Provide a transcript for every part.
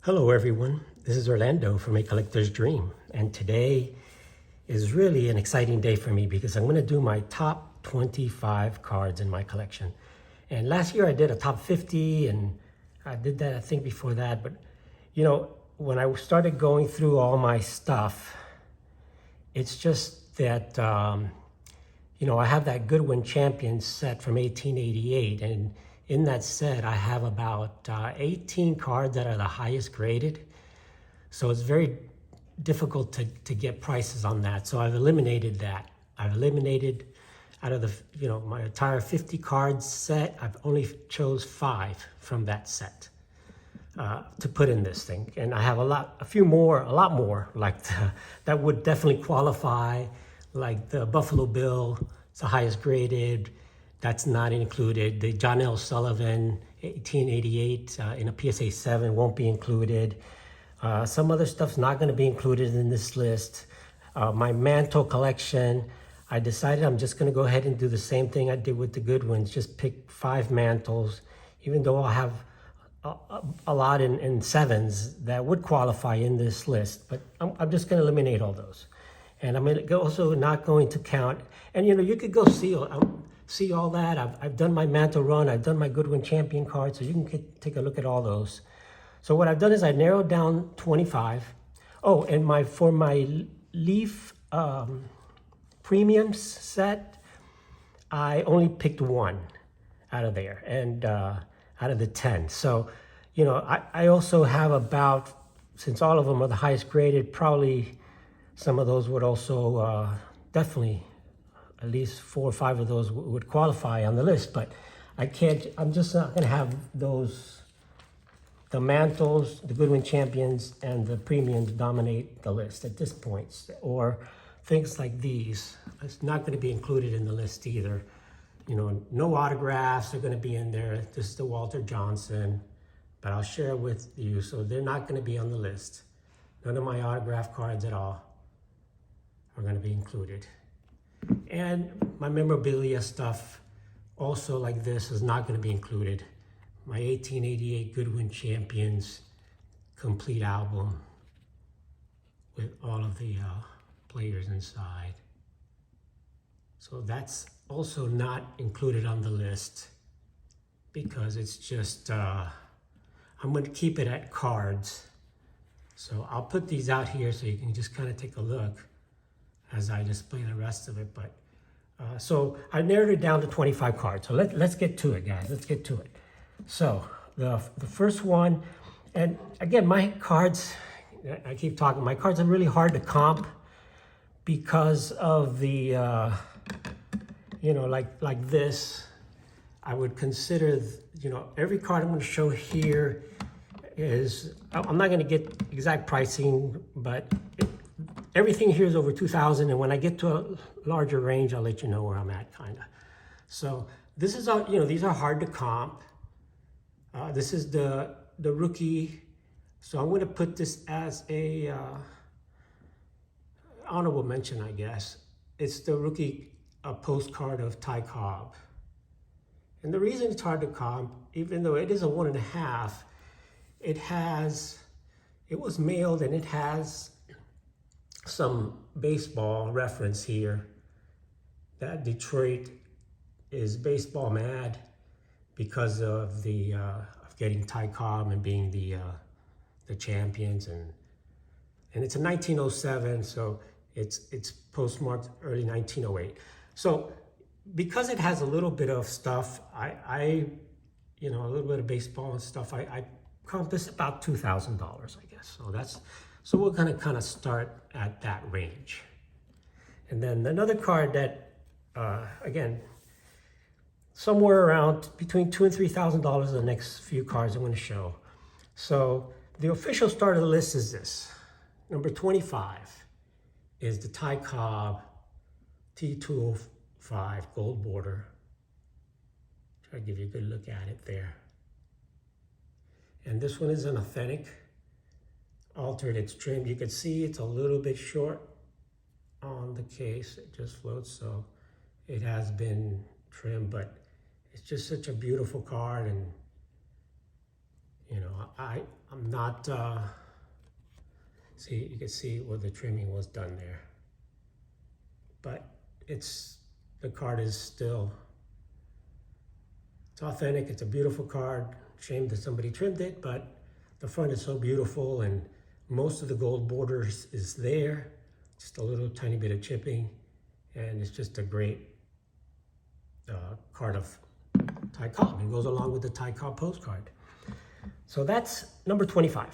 Hello everyone, this is Orlando from A Collector's Dream, and today is really an exciting day for me because I'm going to do my top 25 cards in my collection. And last year I did a top 50 and I did that I think before that, but when I started going through all my stuff, it's just that I have that Goodwin Champions set from 1888, and in that set I have about 18 cards that are the highest graded. So it's very difficult to get prices on that. So I've eliminated that. I've eliminated out of my entire 50 cards set, I've only chose 5 from that set to put in this thing. And I have a lot more like that would definitely qualify, like the Buffalo Bill, it's the highest graded. That's not included. The John L. Sullivan, 1888, in a PSA 7 won't be included. Some other stuff's not going to be included in this list. My Mantle collection, I decided I'm just going to go ahead and do the same thing I did with the Goodwins, just pick 5 mantles, even though I'll have a lot in 7s that would qualify in this list, but I'm just going to eliminate all those. And I'm also not going to count, and you could go see all that. I've done my Mantle run, I've done my Goodwin Champion card, so you can take a look at all those. So what I've done is I narrowed down 25. Oh, and for my Leaf Premiums set, I only picked 1 out of there, and out of the 10. So, I also have about, since all of them are the highest graded, probably some of those would also definitely, at least 4 or 5 of those would qualify on the list, but I'm just not gonna have those, the Mantles, the Goodwin Champions, and the Premiums dominate the list at this point, or things like these. It's not gonna be included in the list either. No autographs are gonna be in there. This is the Walter Johnson, but I'll share it with you, so they're not gonna be on the list. None of my autograph cards at all are gonna be included. And my memorabilia stuff, also like this, is not going to be included. My 1888 Goodwin Champions complete album with all of the players inside. So that's also not included on the list because it's just, I'm going to keep it at cards. So I'll put these out here so you can just kind of take a look as I display the rest of it. But so I narrowed it down to 25 cards. So let's get to it, guys. Let's get to it. So the first one, and again, my cards, I keep talking, my cards are really hard to comp because of the, like this. I would consider, every card I'm going to show here is, I'm not going to get exact pricing, but everything here is over 2,000, and when I get to a larger range, I'll let you know where I'm at, kind of. So this is, these are hard to comp. This is the rookie. So I'm going to put this as a honorable mention, I guess. It's the rookie postcard of Ty Cobb. And the reason it's hard to comp, even though it is a 1.5, it was mailed and it has some baseball reference here that Detroit is baseball mad because of the of getting Ty Cobb and being the champions, and it's a 1907, so it's postmarked early 1908. So because it has a little bit of stuff, a little bit of baseball and stuff, I comp this about $2,000, I guess. So we're gonna kind of start at that range. And then another card that, again, somewhere around between $2,000 and $3,000 the next few cards I'm gonna show. So the official start of the list is this. Number 25 is the Ty Cobb T205 gold border. Try to give you a good look at it there. And this one is an authentic. Altered, it's trimmed. You can see it's a little bit short on the case. It just floats, so it has been trimmed, but it's just such a beautiful card. And You know, I'm not, see, you can see where the trimming was done there. But the card is still, it's authentic, it's a beautiful card. Shame that somebody trimmed it, but the front is so beautiful and most of the gold borders is there. Just a little tiny bit of chipping, and it's just a great card of Ty Cobb. It goes along with the Ty Cobb postcard. So that's number 25.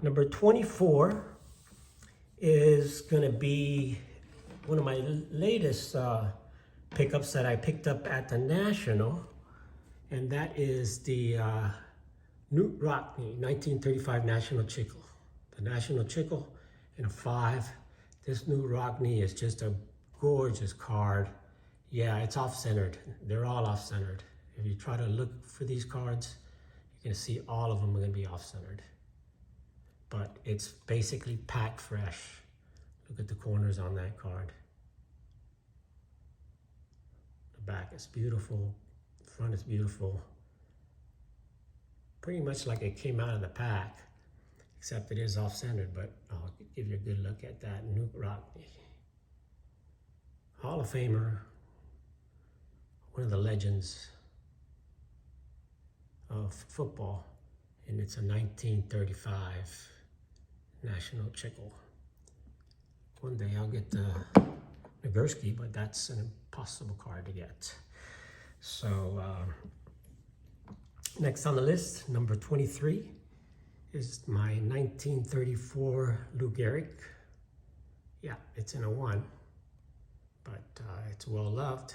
Number 24 is gonna be one of my latest pickups that I picked up at the National, and that is the Knute Rockne 1935 National Chickle. The National Chickle in a 5. This Knute Rockne is just a gorgeous card. Yeah, it's off-centered. They're all off-centered. If you try to look for these cards, you're gonna see all of them are gonna be off-centered. But it's basically packed fresh. Look at the corners on that card. The back is beautiful. The front is beautiful. Pretty much like it came out of the pack, except it is off-centered, but I'll give you a good look at that. Knute Rockne. Hall of Famer, one of the legends of football, and it's a 1935 National Chickle. One day I'll get the Nagurski, but that's an impossible card to get. So next on the list, number 23, is my 1934 Lou Gehrig. Yeah, it's in a 1, but it's well loved.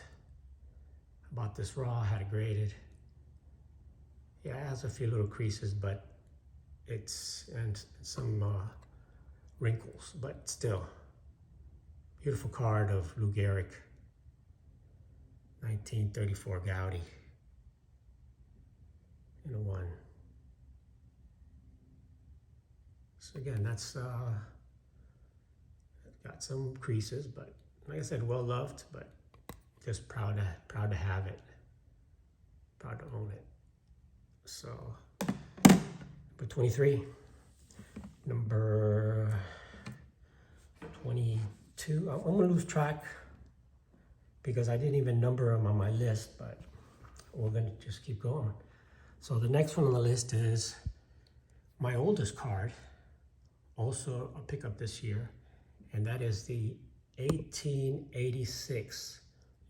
I bought this raw, had it graded. Yeah, it has a few little creases, but and some wrinkles, but still. Beautiful card of Lou Gehrig, 1934 Gaudi in a 1. So again, that's got some creases, but like I said, well loved, but just proud to have it, proud to own it. So, number 23, number 22. I'm gonna lose track because I didn't even number them on my list, but we're gonna just keep going. So the next one on the list is my oldest card, also a pickup this year, and that is the 1886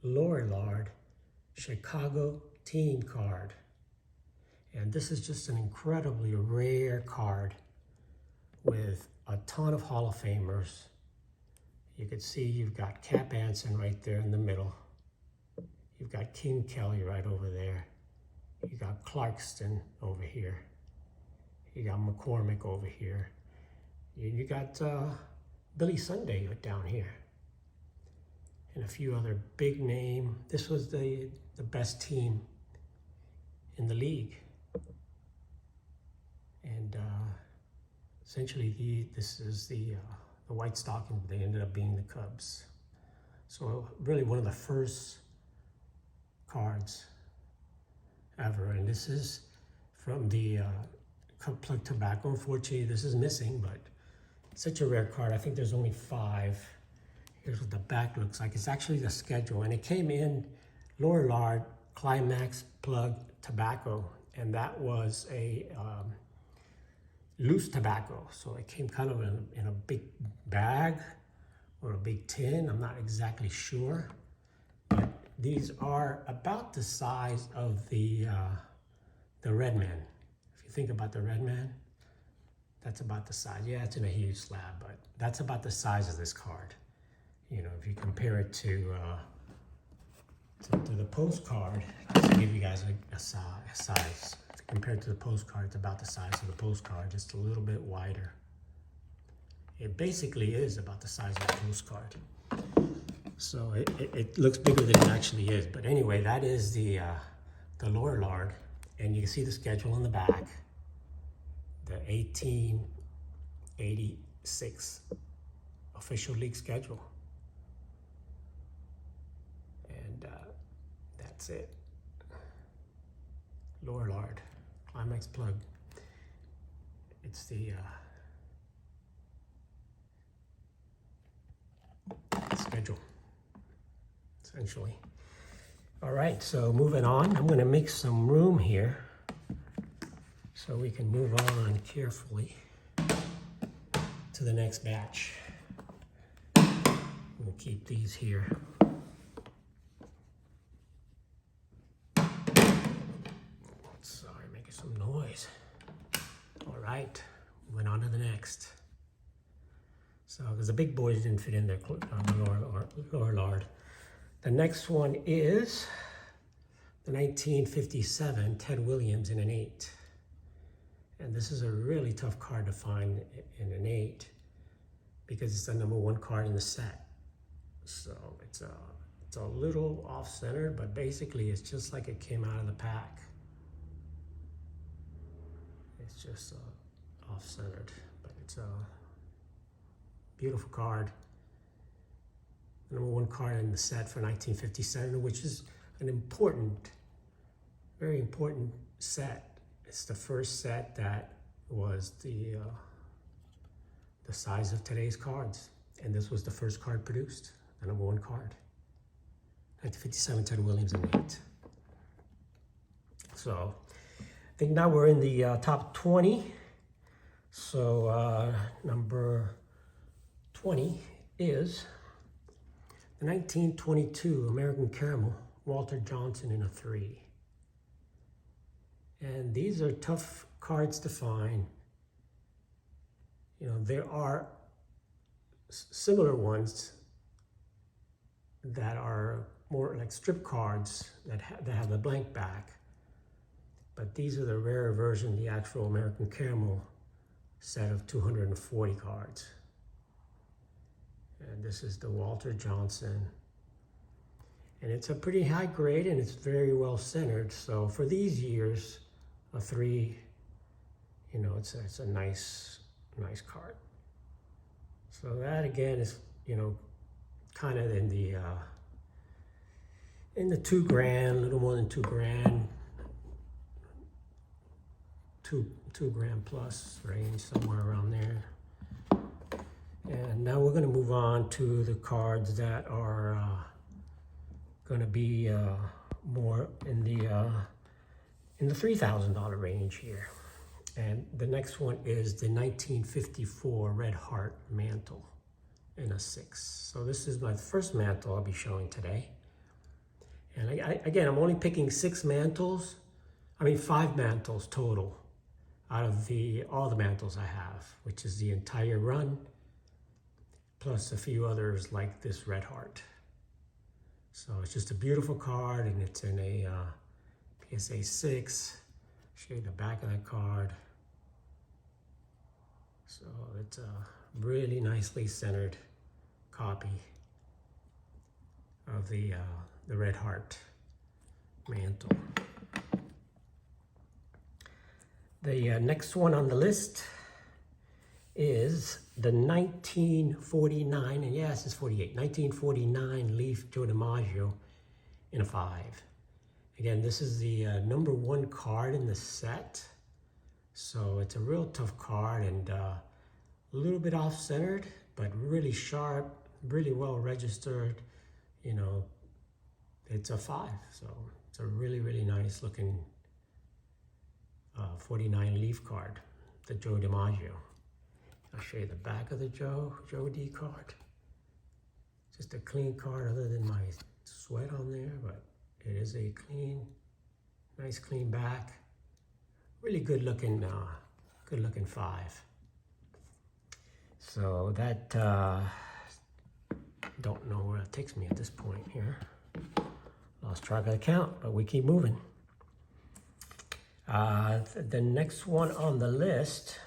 Lorillard Chicago Team card. And this is just an incredibly rare card with a ton of Hall of Famers. You can see you've got Cap Anson right there in the middle. You've got King Kelly right over there. You got Clarkston over here. You got McCormick over here. You got Billy Sunday down here. And a few other big name. This was the best team in the league. And essentially this is the White Stockings. They ended up being the Cubs. So really one of the first cards ever. And this is from the Cup Plug Tobacco. Unfortunately, this is missing, but it's such a rare card. I think there's only 5. Here's what the back looks like. It's actually the schedule, and it came in Lorillard Climax Plug Tobacco, and that was a loose tobacco. So it came kind of in a big bag or a big tin. I'm not exactly sure, but these are about the size of the Redman. If you think about the Redman, that's about the size. Yeah, it's in a huge slab, but that's about the size of this card. You know, if you compare it to the postcard, just to give you guys a size. Compared to the postcard, it's about the size of the postcard, just a little bit wider. It basically is about the size of the postcard. So it looks bigger than it actually is. But anyway, that is the Lorillard, and you can see the schedule in the back. The 1886 official league schedule. And that's it. Lorillard Climax Plug. It's the schedule, essentially. All right, so moving on, I'm gonna make some room here so we can move on carefully to the next batch. We'll keep these here. Sorry, making some noise. All right, moving on to the next. So, because the big boys didn't fit in there on the lower lard. The next one is the 1957 Ted Williams in an 8. And this is a really tough card to find in an 8 because it's the #1 card in the set. So it's a little off-centered, but basically it's just like it came out of the pack. It's just off-centered, but it's a beautiful card. The #1 card in the set for 1957, which is an important, very important set. It's the first set that was the size of today's cards. And this was the first card produced, the #1 card. 1957 Ted Williams in 8. So I think now we're in the top 20. So number 20 is the 1922 American Caramel, Walter Johnson in a 3. And these are tough cards to find. You know, there are similar ones that are more like strip cards that have the blank back. But these are the rarer version, the actual American Caramel set of 240 cards. And this is the Walter Johnson. And it's a pretty high grade and it's very well centered. So for these years, a 3, you know, it's a nice card. So that again is, you know, kind of in the $2,000, a little more than $2,000, $2,000 plus range, somewhere around there. And now we're going to move on to the cards that are going to be more in the $3,000 range here. And the next one is the 1954 Red Heart Mantle in a 6. So this is my first mantle I'll be showing today. And again, I'm only picking 5 mantles total out of all the mantles I have, which is the entire run, plus a few others like this Red Heart. So it's just a beautiful card, and it's in a PSA 6. Show you the back of that card. So it's a really nicely centered copy of the Red Heart Mantle. The next one on the list is the 1949, and yes, it's 48, 1949 Leaf Joe DiMaggio in a 5. Again, this is the #1 card in the set. So it's a real tough card and a little bit off-centered, but really sharp, really well registered. You know, it's a 5. So it's a really, really nice looking 49 Leaf card, the Joe DiMaggio. I'll show you the back of the Joe D card. Just a clean card other than my sweat on there, but it is a clean, nice clean back. Really good looking 5. So that, don't know where it takes me at this point here. Lost track of the count, but we keep moving. The next one on the list,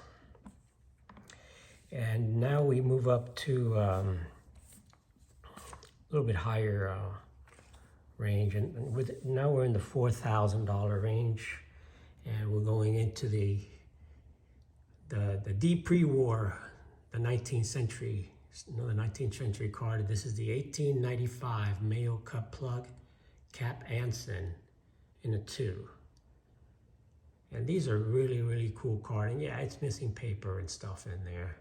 and now we move up to a little bit higher range, and now we're in the $4,000 range, and we're going into the deep pre-war, the 19th century, another 19th century card. This is the 1895 Mayo Cup Plug Cap Anson in a 2. And these are really, really cool cards. And yeah, it's missing paper and stuff in there,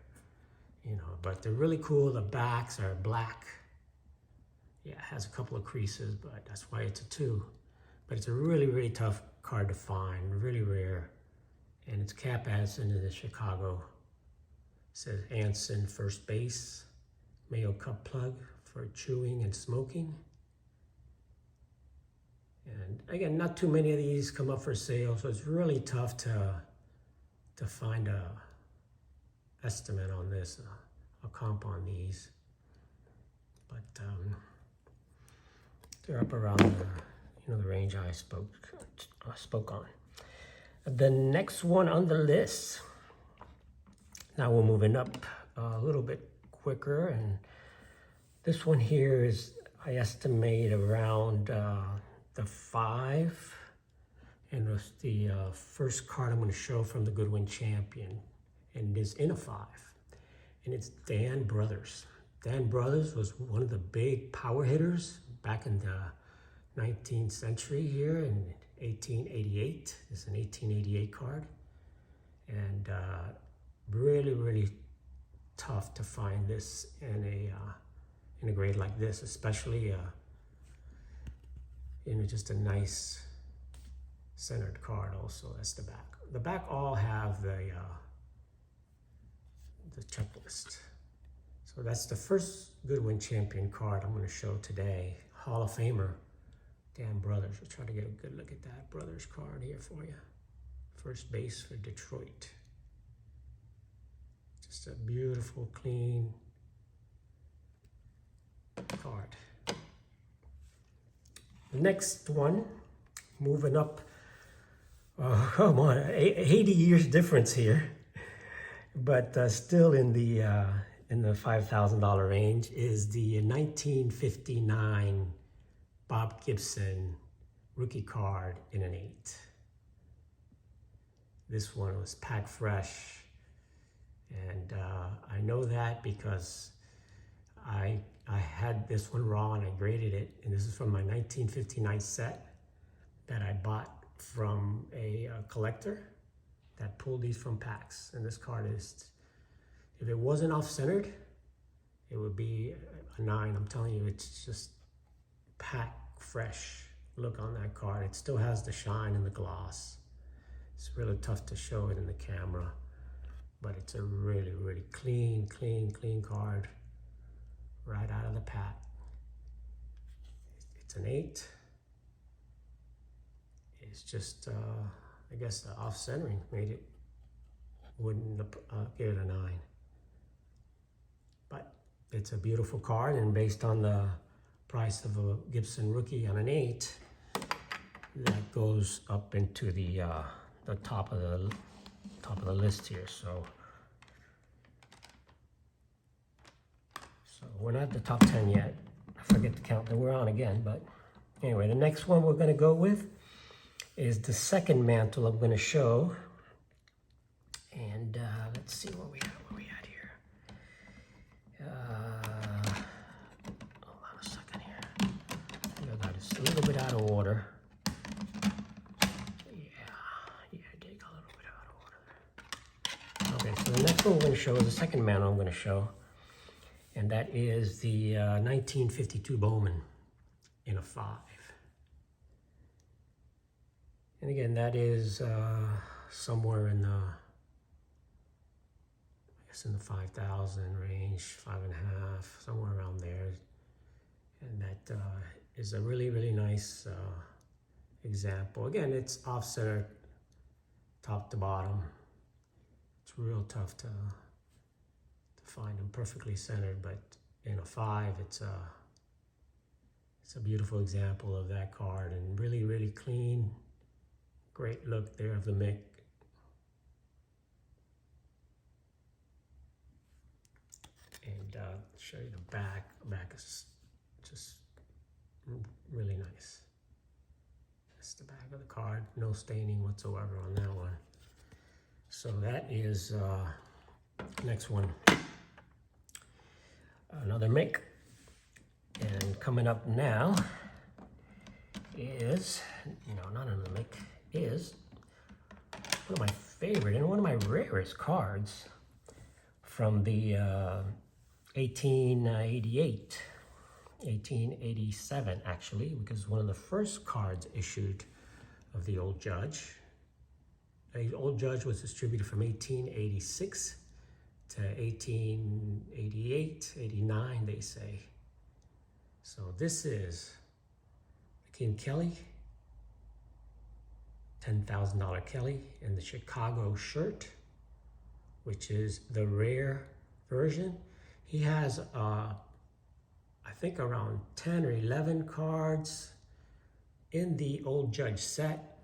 you know, but they're really cool. The backs are black. Yeah, it has a couple of creases, but that's why it's a 2. But it's a really, really tough card to find, really rare. And it's Cap Anson in the Chicago. It says Anson first base, Mayo Cup plug for chewing and smoking. And again, not too many of these come up for sale, so it's really tough to find a estimate on this, a comp on these. But they're up around the range I spoke on. The next one on the list. Now we're moving up a little bit quicker, and this one here is, I estimate, around the 5, and it's the first card I'm going to show from the Goodwin Champion, and it is in a 5, and it's Dan Brothers. Dan Brothers was one of the big power hitters back in the 19th century here in 1888. It's an 1888 card, and really, really tough to find this in a grade like this, especially just a nice centered card. Also, that's the back. The back all have the checklist. So that's the first Goodwin Champion card I'm going to show today. Hall of Famer Dan Brothers. We'll try to get a good look at that Brothers card here for you. First base for Detroit. Just a beautiful, clean card. The next one, moving up, come on, 80 years difference here, but still in the $5,000 range, is the 1959 Bob Gibson rookie card in an 8. This one was packed fresh, and I know that because I had this one raw and I graded it, and this is from my 1959 set that I bought from a collector that pulled these from packs. And this card is, if it wasn't off-centered, it would be a 9. I'm telling you, it's just packed fresh look on that card. It still has the shine and the gloss. It's really tough to show it in the camera, but it's a really, really clean card right out of the pack. It's an 8. It's just, I guess the off-centering made it, wouldn't give it a 9. But it's a beautiful card, and based on the price of a Gibson rookie on an 8, that goes up into the top of the list here. So we're not at the top 10 yet. I forget to count that we're on again, but anyway, the next one we're going to go with is the second mantle I'm going to show. And let's see where we at here. Hold on a second here. I got it a little bit out of order. Yeah, I did go a little bit out of order. Okay, so the next one we're going to show is the second mantle I'm going to show. And that is the 1952 Bowman in a 5. And again, that is somewhere in the, in the 5,000 range, 5.5, somewhere around there. And that is a really, really nice example. Again, it's off-centered, top to bottom. It's real tough to find them perfectly centered, but in a 5, it's a beautiful example of that card, and really, really clean. Great look there of the Mick. And show you the back. The back is just really nice. That's the back of the card. No staining whatsoever on that one. So that is next one. Another Mick. And coming up now is, not another Mick, is one of my favorite and one of my rarest cards from the 1887 actually, because one of the first cards issued of the Old Judge. The Old Judge was distributed from 1886 to 1888, 89 they say. So this is King Kelly, $10,000 Kelly in the Chicago shirt, which is the rare version. He has, I think around 10 or 11 cards in the Old Judge set,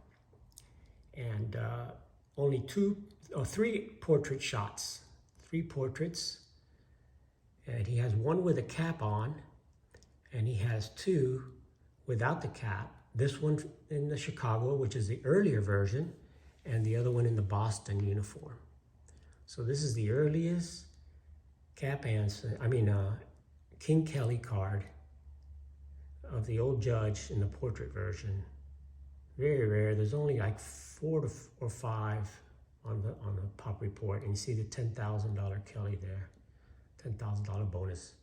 and only 2 or 3 portrait shots, 3 portraits. And he has 1 with a cap on, and he has 2 without the cap. This one in the Chicago, which is the earlier version, and the other one in the Boston uniform. So this is the earliest King Kelly card of the Old Judge in the portrait version. Very rare. There's only like 4 or 5 on the pop report, and you see the $10,000 Kelly there, $10,000 bonus.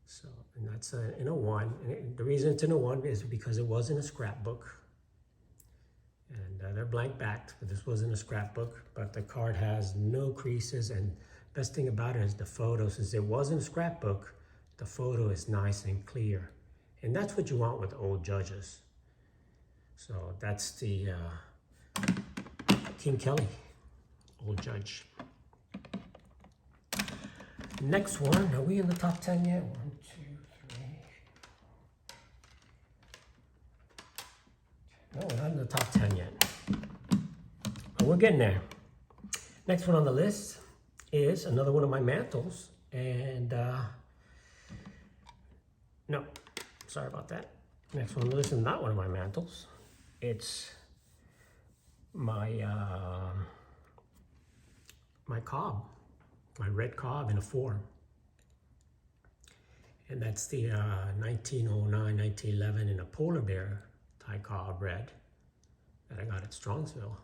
So, and that's in a 1. And the reason it's in a 1 is because it was in a scrapbook. And they're blank backed, but this was in a scrapbook. But the card has no creases, and best thing about it is the photo. Since it was in a scrapbook, the photo is nice and clear. And that's what you want with Old Judges. So that's the King Kelly Old Judge. Next one, are we in the top 10 yet? 1, 2, 3. No, we're not in the top 10 yet. But we're getting there. Next one on the list is another one of my mantles. And no, sorry about that. Next one on the list is not one of my mantles. It's my my Cobb. My red Cobb in a 4. And that's the 1909, 1911 in a polar bear tie Cobb red that I got at Strongsville.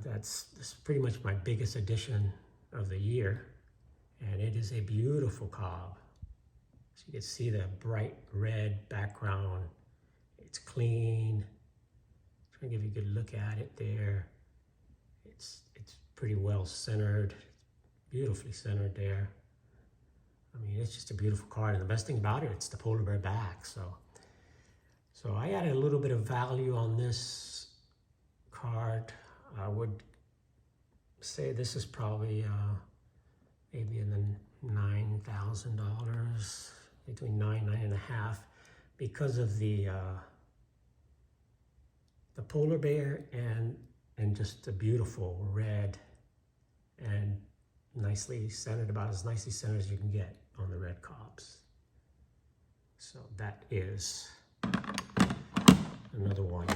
This is pretty much my biggest addition of the year. And it is a beautiful Cobb. So you can see the bright red background. It's clean. Trying to give you a good look at it there. It's pretty well centered, beautifully centered there. I mean, it's just a beautiful card, and the best thing about it, it's the polar bear back. So I added a little bit of value on this card. I would say this is probably maybe in the $9,000, between $9,500, because of the polar bear and just a beautiful red and nicely centered, about as nicely centered as you can get on the red Cobbs. So that is another one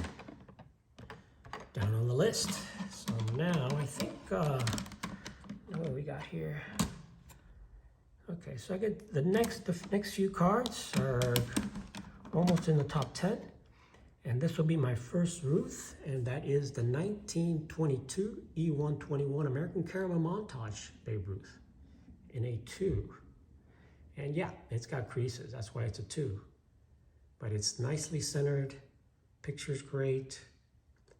down on the list. So now I think, what do we got here? Okay, so I get the next few cards are almost in the top 10. And this will be my first Ruth, and that is the 1922 E121 American Caramel Montage Babe Ruth in a 2. And yeah, it's got creases, that's why it's a 2. But it's nicely centered, picture's great,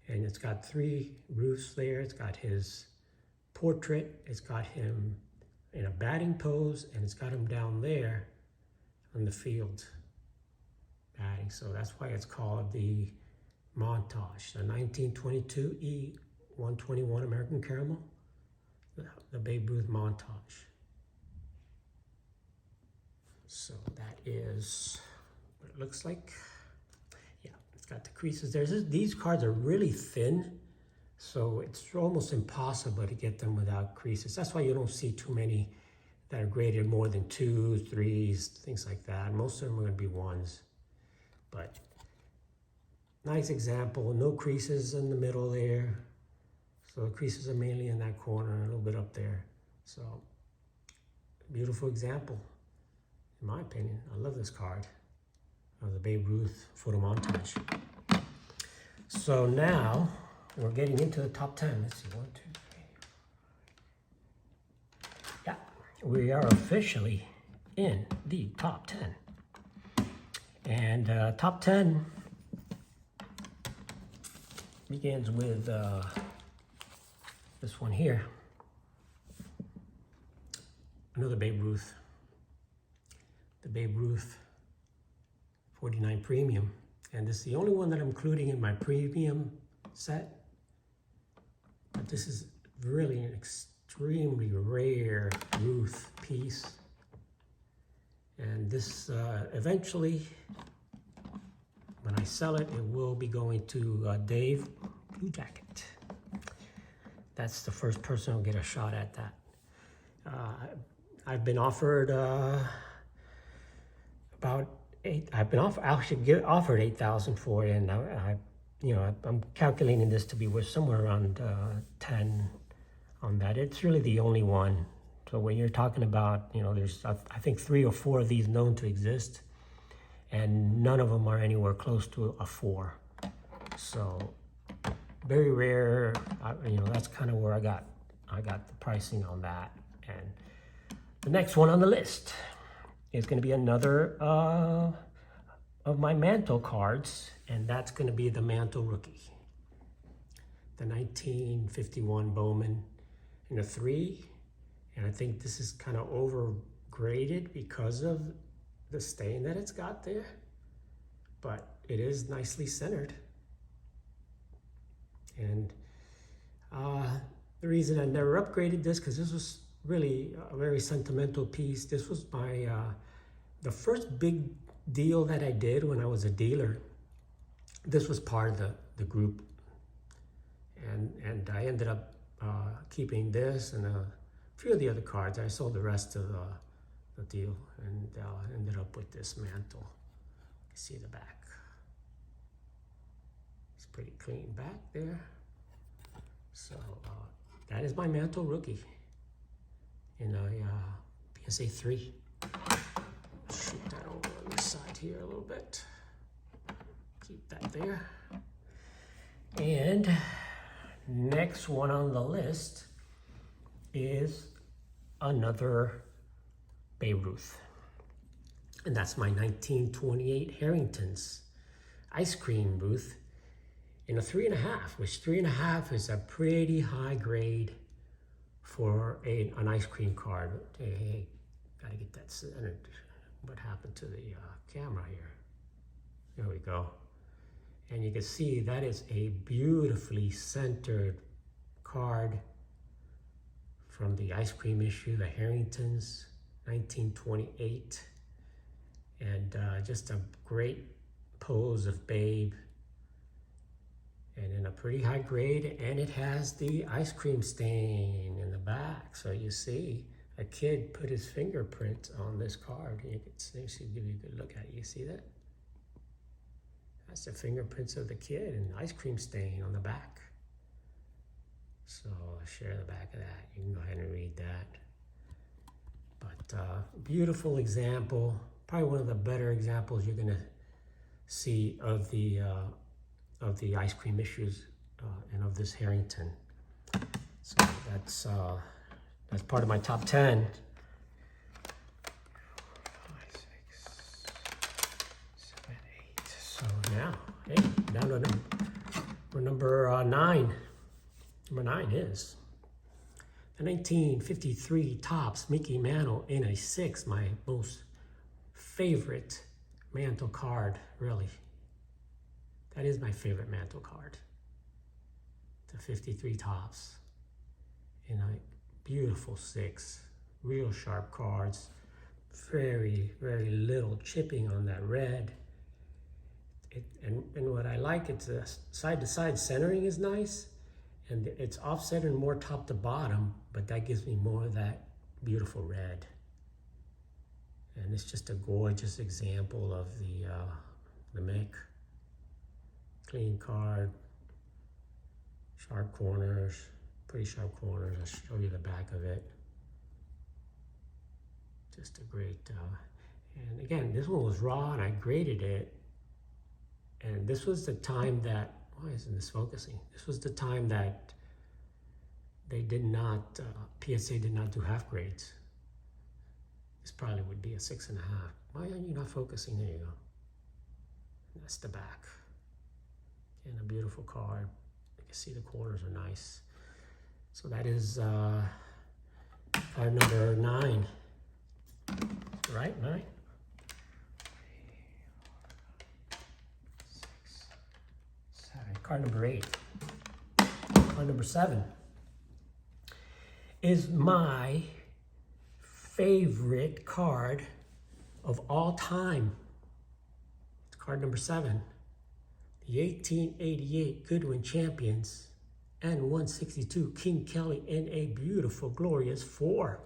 and it's got 3 Ruths there. It's got his portrait, it's got him in a batting pose, and it's got him down there on the field batting. So that's why it's called the montage, the 1922 E121 American Caramel, the Babe Ruth montage. So that is what it looks like. Yeah, it's got the creases there. These cards are really thin, so it's almost impossible to get them without creases. That's why you don't see too many that are graded more than 2s, 3s, things like that. Most of them are going to be 1s. But nice example, no creases in the middle there. So the creases are mainly in that corner, a little bit up there. So beautiful example, in my opinion. I love this card of the Babe Ruth photo montage. So now we're getting into the top 10. Let's see, 1, 2, 3. Yeah, we are officially in the top 10. And top 10 begins with this one here. Another Babe Ruth. The Babe Ruth 49 Premium. And this is the only one that I'm including in my premium set. But this is really an extremely rare Ruth piece. And this eventually, when I sell it, it will be going to Dave Blue Jacket. That's the first person who'll get a shot at that. I've been offered about offered 8,000 for it, and I'm calculating this to be worth somewhere around 10 on that. It's really the only one. So when you're talking about, there's I think 3 or 4 of these known to exist, and none of them are anywhere close to a 4. So very rare. That's kind of where I got the pricing on that. And the next one on the list is going to be another of my Mantle cards, and that's going to be the Mantle Rookie, the 1951 Bowman in a 3. And I think this is kind of overgraded because of the stain that it's got there, but it is nicely centered. And the reason I never upgraded this, because this was really a very sentimental piece. This was my the first big deal that I did when I was a dealer. This was part of the group, and I ended up keeping this and a few of the other cards. I sold the rest of the deal and ended up with this Mantle. You can see the back. It's pretty clean back there. So that is my Mantle Rookie in a PSA 3. Shoot that over on this side here a little bit. Keep that there. And next one on the list is another Babe Ruth. And that's my 1928 Harrington's Ice Cream Ruth in a 3.5, which 3.5 is a pretty high grade for an ice cream card. Hey, gotta get that centered. What happened to the camera here? There we go. And you can see that is a beautifully centered card from the ice cream issue, the Harrington's 1928. And just a great pose of Babe. And in a pretty high grade, and it has the ice cream stain in the back. So you see, a kid put his fingerprint on this card. You can see, give you a good look at it. You see that? That's the fingerprints of the kid and ice cream stain on the back. So I'll share the back of that. You can go ahead and read that. But beautiful example, probably one of the better examples you're gonna see of the ice cream issues and of this Harrington. So that's part of my top 10. 5, 6, 7, 8. So now, hey, down to number 9. Number 9 is the 1953 Topps Mickey Mantle in a 6, my most favorite Mantle card, really. That is my favorite Mantle card. The 53 Topps in a beautiful 6, real sharp cards, very, very little chipping on that red. And what I like, it's the side-to-side centering is nice, and it's offset and more top to bottom, but that gives me more of that beautiful red. And it's just a gorgeous example of the Mick. Clean card, sharp corners, pretty sharp corners. I'll show you the back of it. Just a great, and again, this one was raw and I graded it. And this was the time that why isn't this focusing? This was the time that they did not, PSA did not do half grades. This probably would be a 6.5. Why are you not focusing? There you go. And that's the back. And a beautiful card. You can see the corners are nice. So that is card number 9. Right, 9? 6, 7. Card number 8. Card number 7 is my favorite card of all time. It's card number 7. The 1888 Goodwin Champions and 162 King Kelly in a beautiful, glorious 4.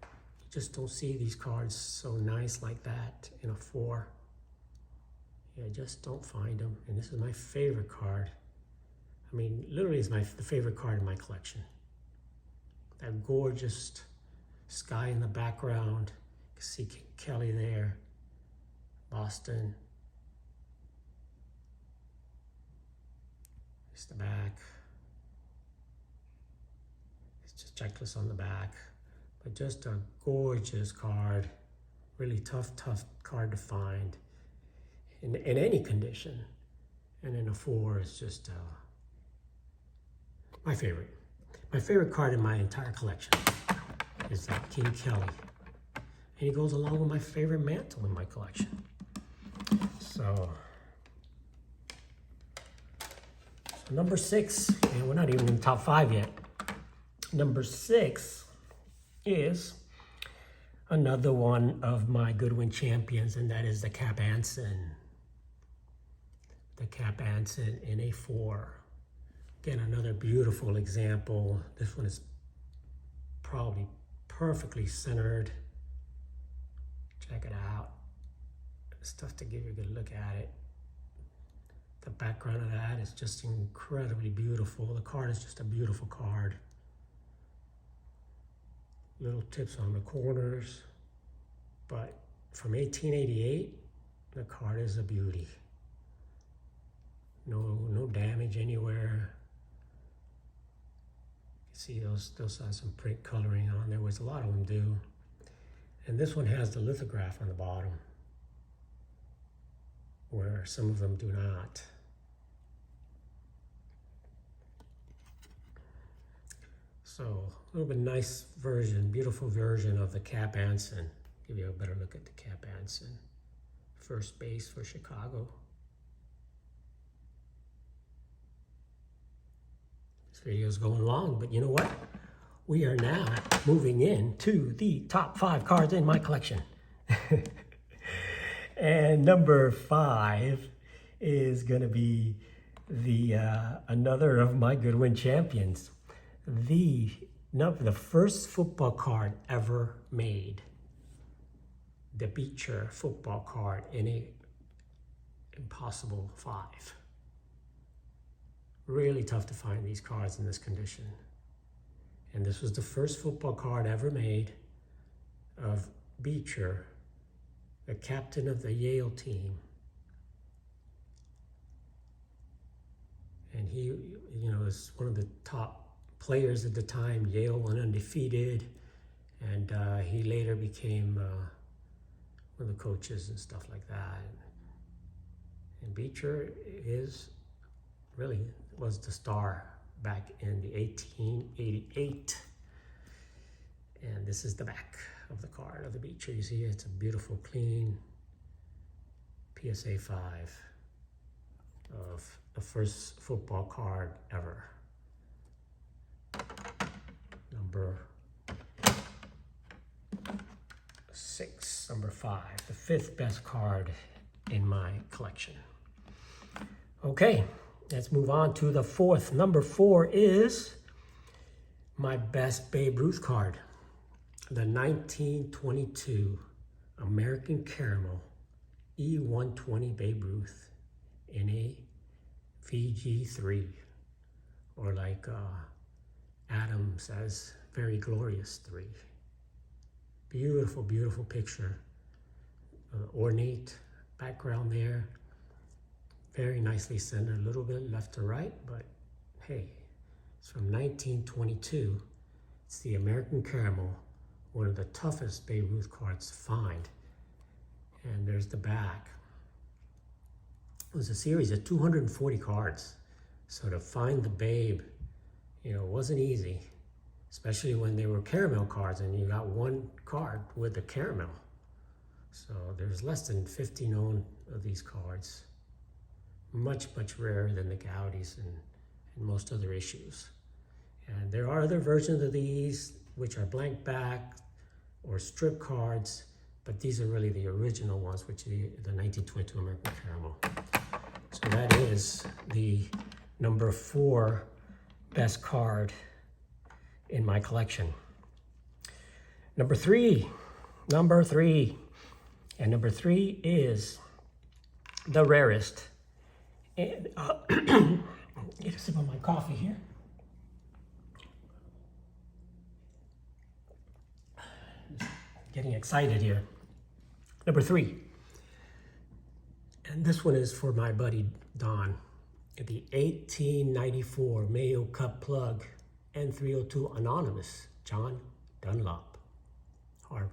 You just don't see these cards so nice like that in a 4. You just don't find them. And this is my favorite card. I mean, literally it's the favorite card in my collection. That gorgeous sky in the background. You can see King Kelly there. Boston. It's the back. It's just checklist on the back. But just a gorgeous card. Really tough card to find in any condition. And in a 4 is just my favorite. My favorite card in my entire collection is that King Kelly. And he goes along with my favorite mantle in my collection. So number 6, and we're not even in the top 5 yet. Number 6 is another one of my Goodwin Champions, and that is the Cap Anson. The Cap Anson in a 4. Again, another beautiful example. This one is probably perfectly centered. Check it out. It's tough to give you a good look at it. The background of that is just incredibly beautiful. The card is just a beautiful card. Little tips on the corners. But from 1888, the card is a beauty. No damage anywhere. See, those still have some print coloring on there, which a lot of them do. And this one has the lithograph on the bottom, where some of them do not. So a little bit nice version, beautiful version of the Cap Anson. Give you a better look at the Cap Anson. First base for Chicago. This video is going long, but you know what? We are now moving into the top 5 cards in my collection. And number 5 is going to be the another of my Goodwin Champions. The first football card ever made. The Beecher football card in a Impossible 5. Really tough to find these cards in this condition. And this was the first football card ever made of Beecher, the captain of the Yale team. And he, was one of the top players at the time. Yale went undefeated, and he later became one of the coaches and stuff like that. And Beecher was the star back in the 1888. And this is the back of the card of the Beecher. You see, it's a beautiful, clean PSA 5 of the first football card ever. Number 6, number 5, the 5th best card in my collection. Okay, let's move on to the 4th. Number 4 is my best Babe Ruth card. The 1922 American Caramel E120 Babe Ruth in a VG3, or like Adam says, very glorious 3. Beautiful, beautiful picture. Ornate background there. Very nicely centered, a little bit left to right, but hey, it's from 1922. It's the American Caramel, one of the toughest Babe Ruth cards to find. And there's the back. It was a series of 240 cards. So to find the Babe, wasn't easy, especially when they were caramel cards and you got one card with the caramel. So there's less than 50 known of these cards. Much, much rarer than the Gaudies and most other issues. And there are other versions of these which are blank back or strip cards, but these are really the original ones, which are the 1922 American Caramel. So that is the number 4 best card in my collection. Number three. And number 3 is the rarest. And get a sip of my coffee here. Getting excited here. Number 3. And this one is for my buddy Don. The 1894 Mayo Cup Plug N302 Anonymous, John Dunlop, Harvard.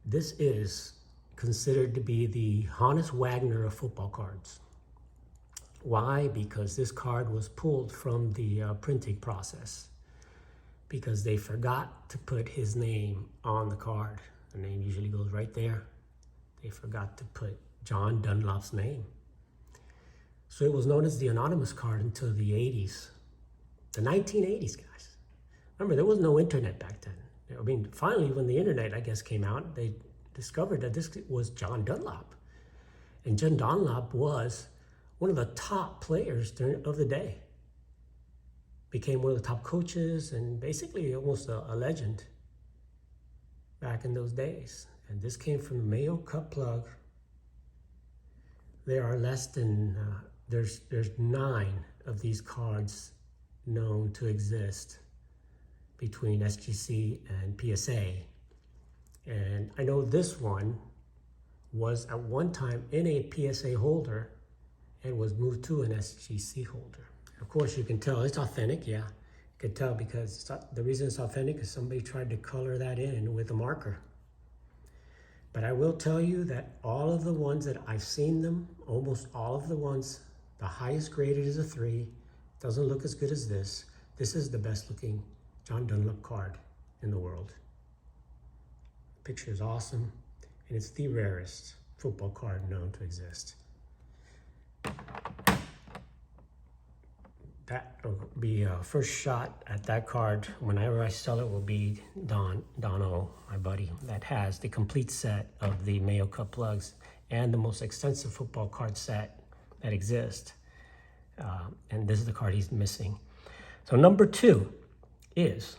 This is considered to be the Hannes Wagner of football cards. Why? Because this card was pulled from the printing process, because they forgot to put his name on the card. The name usually goes right there. They forgot to put John Dunlop's name. So it was known as the anonymous card until the 80s, the 1980s, guys. Remember, there was no internet back then. I mean, finally, when the internet, I guess, came out, they discovered that this was John Dunlop. And John Dunlop was one of the top players of the day. Became one of the top coaches and basically almost a legend back in those days. And this came from the Mayo Cup Plug. There are less than, there's 9 of these cards known to exist between SGC and PSA. And I know this one was at one time in a PSA holder and was moved to an SGC holder. Of course, you can tell it's authentic, yeah. You can tell because the reason it's authentic is somebody tried to color that in with a marker. But I will tell you that all of the ones that I've seen them, almost all of the ones, the highest graded is a 3. Doesn't look as good as this. This is the best looking John Dunlop card in the world. Picture is awesome, and it's the rarest football card known to exist. That will be a first shot at that card. Whenever I sell it will be Dono, my buddy, that has the complete set of the Mayo Cup plugs and the most extensive football card set that exists. And this is the card he's missing. So number 2 is,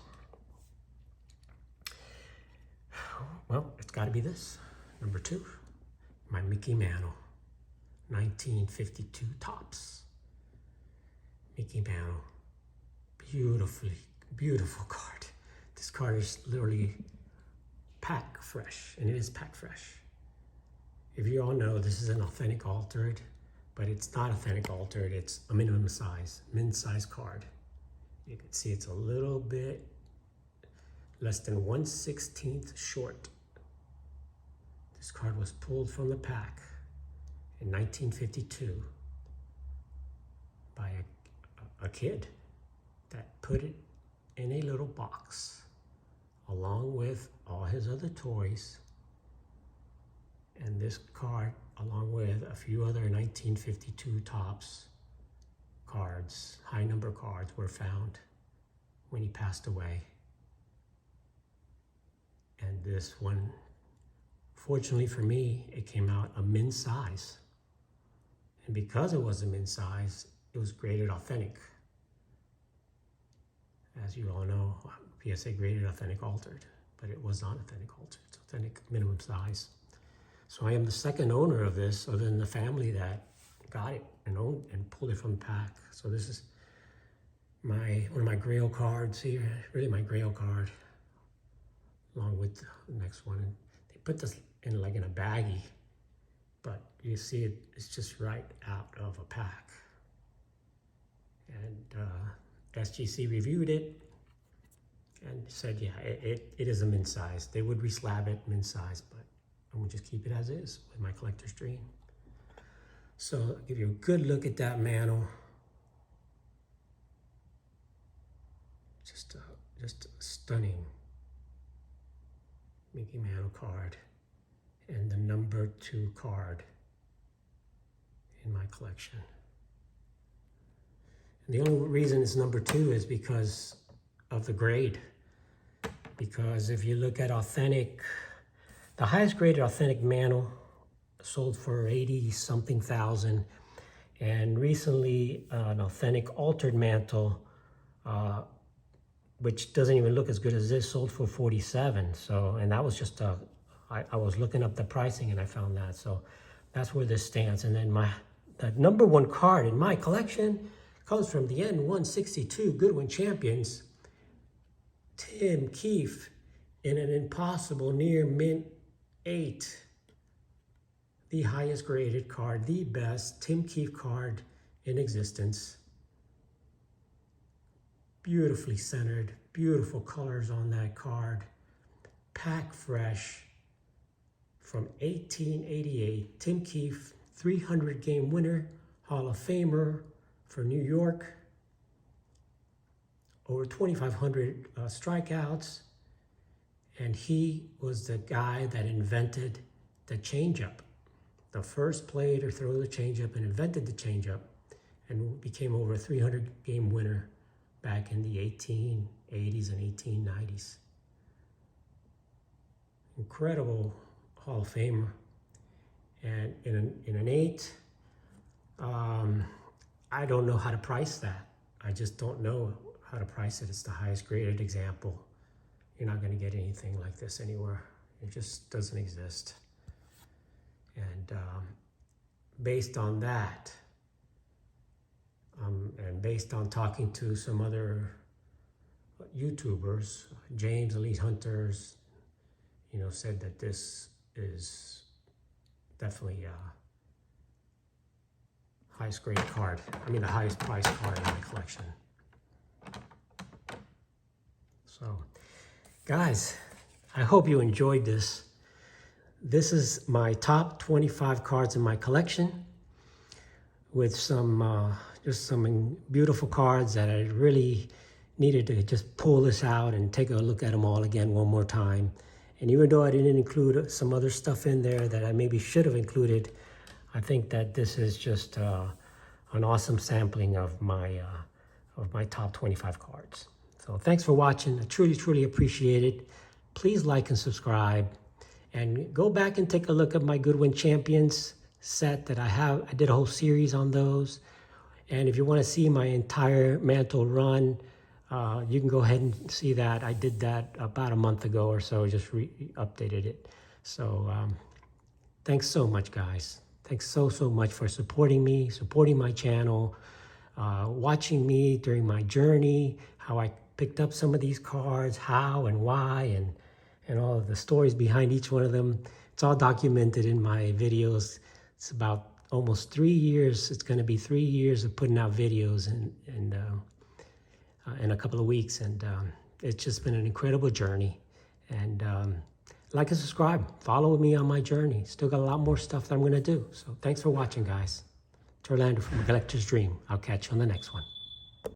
well, it's got to be this. Number 2, my Mickey Mantle, 1952 Topps. Mickey Mantle, beautiful card. This card is literally pack fresh, and it is pack fresh. If you all know, this is an authentic altered, but it's not authentic altered, it's a minimum size, min size card. You can see it's a little bit less than 1/16 short. This card was pulled from the pack in 1952 by a kid that put it in a little box along with all his other toys, and this card along with a few other 1952 Topps cards, high number cards, were found when he passed away. And this one, fortunately for me, it came out a min size, and because it was a min size, it was graded authentic. As you all know, PSA graded authentic altered, but it was not authentic altered. It's authentic minimum size. So I am the second owner of this, other than the family that got it and owned and pulled it from the pack. So this is one of my grail cards here, really my grail card, along with the next one. And they put this in like in a baggie but you see it's just right out of a pack. And SGC reviewed it and said, yeah, it is a min size. They would reslab it min size, but I'm gonna just keep it as is with my collector's dream. So I'll give you a good look at that mantle. Just a stunning Mickey Mantle card, and the number 2 card in my collection. And the only reason it's number 2 is because of the grade. Because if you look at authentic, the highest graded authentic mantle sold for 80-something thousand, and recently an authentic altered mantle, which doesn't even look as good as this, sold for 47. So, and that was just I was looking up the pricing and I found that. So that's where this stands. And then the number 1 card in my collection comes from the N162 Goodwin Champions, Tim Keefe, in an impossible near mint 8. The highest graded card, the best Tim Keefe card in existence. Beautifully centered, beautiful colors on that card. Pack fresh from 1888. Tim Keefe, 300 game winner, Hall of Famer for New York. Over 2,500 strikeouts. And he was the guy that invented the changeup. The first player to throw the changeup and invented the changeup, and became over a 300 game winner back in the 1880s and 1890s. Incredible Hall of Famer. And in an 8, I don't know how to price that. I just don't know how to price it. It's the highest graded example. You're not going to get anything like this anywhere. It just doesn't exist. And based on that, and based on talking to some other YouTubers, James Elite Hunters, said that this is definitely highest grade card. I mean, the highest price card in my collection. So, guys, I hope you enjoyed this. This is my top 25 cards in my collection, with some just some beautiful cards that I really needed to just pull this out and take a look at them all again one more time. And even though I didn't include some other stuff in there that I maybe should have included, I think that this is just an awesome sampling of my top 25 cards. So thanks for watching. I truly, truly appreciate it. Please like and subscribe. And go back and take a look at my Goodwin Champions set that I have. I did a whole series on those. And if you want to see my entire mantle run, you can go ahead and see that. I did that about a month ago or so, just updated it. So thanks so much, guys. Thanks so much for supporting me, supporting my channel, watching me during my journey, how I picked up some of these cards, how and why, and all of the stories behind each one of them. It's all documented in my videos. It's about almost 3 years. It's going to be 3 years of putting out videos in a couple of weeks. And it's just been an incredible journey. And like and subscribe. Follow me on my journey. Still got a lot more stuff that I'm going to do. So thanks for watching, guys. It's Orlando from A Collector's Dream. I'll catch you on the next one.